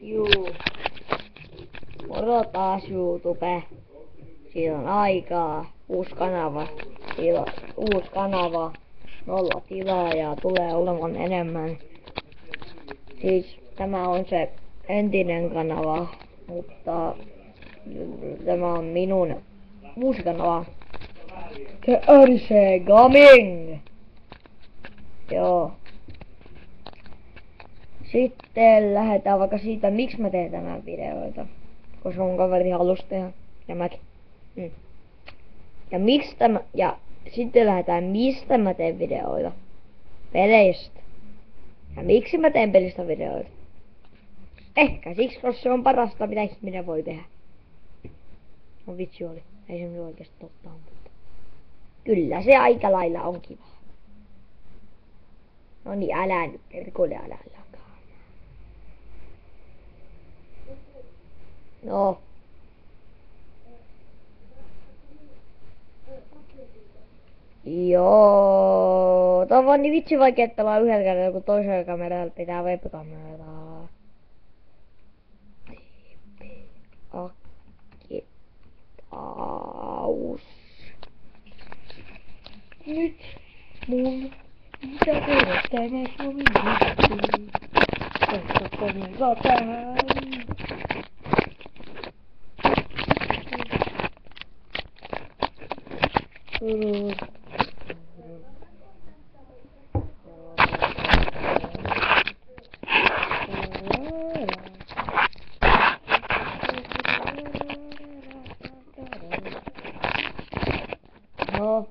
Juu. Moro taas YouTube. Siitä on aikaa. Uusi kanava. Uusi kanava. 0 tilaajaa. Tulee olemaan enemmän. Siis tämä on se entinen kanava. Mutta tämä on minun uusi kanava. Se RC Gaming. Joo. Sitten lähdetään vaikka siitä, miksi mä teen tämän videoita. Koska mun kaveri halusi tehdä. Ja mäkin. Ja sitten lähdetään, mistä mä teen videoita. Peleistä. Ja miksi mä teen pelistä videoita. Ehkä siksi, koska se on parasta, mitä ihminen voi tehdä. No vitsi oli. Ei se nyt oikeesti totta on, mutta kyllä se aika lailla on kiva. No niin, älä nyt perkele, älä lakaa. No. Joo. Tää on vaan niin vitsi vaikea pelaa yhdellä kädellä, kun toisella kameralla pitää webkameraa. Aus. Nyt mun pitää tehdä tämä Suomi juttu. Koska komero tähän. No.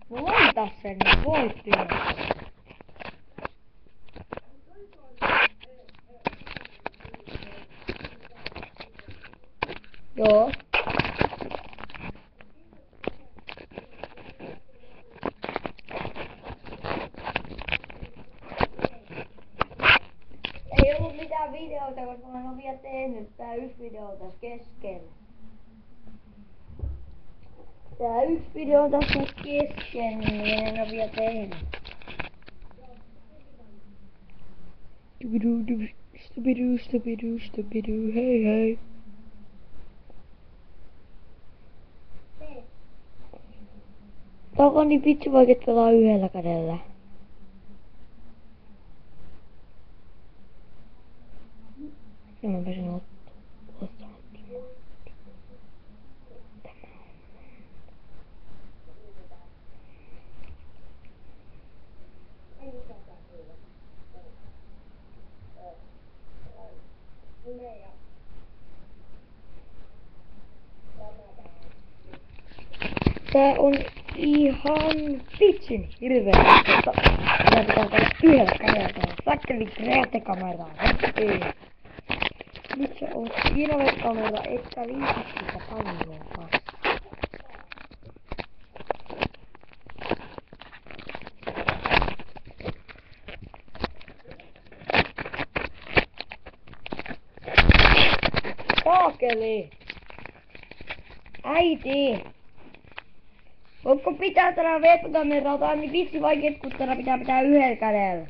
Laita sen nyt, voit tehdä. Joo. Ei ollut mitään videoita, koska mä en oo vielä tehnyt. Tää yksi video on tässä kesken. Tää yksi video on tässä kesken, niin en oo vielä tehnyt. Stupidu, hei hei. Tää on niin vitsi vaikea pelaa yhdellä kädellä. Ja mä pääsin ottamaan. Tää on ihan vitsin hirveä. Tää pitää olla yhdellä kameralla. Sakkeli kreatekameraa. Nyt sä oot siinä webkamera, etkä liity sitä palloa kanssa. Saakeli! Äiti! Voitko pitää tätä webkameraa? Tää on niin vitsi vaikeet, kun tätä pitää yhdellä kädellä.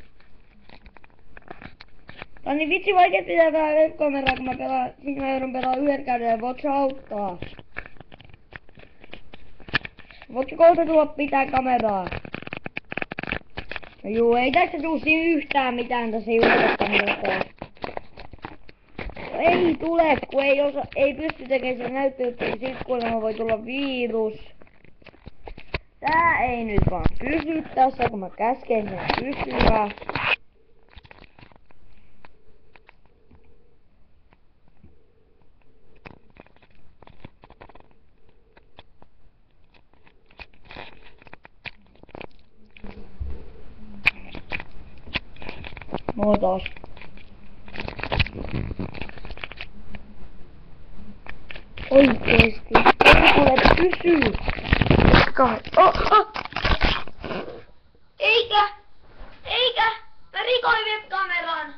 Tää on niin vitsi vaikeet pitää tätä webkameraa, kun mä joudun pelaa yhdellä kädellä. Voitko sä auttaa? Voitko kohta tulla pitää kameraa? No juu, ei tässä tuu siinä yhtään mitään tässä yhdellä kameralla. No ei tule, kun ei pysty tekemään sitä näyttöä, sit kuulemma voi tulla virus. Tää ei nyt vaan pysy tässä, kun mä käsken sen pysyä. No taas. Oikeesti. Ei tule pysyy. Eikä! Mä rikoin webkameran!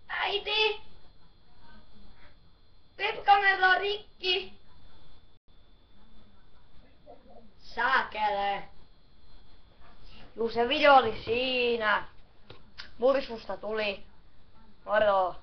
Äiti! kamera rikki. Saakele. Juu, se video oli siinä. Mursusta tuli. Moro.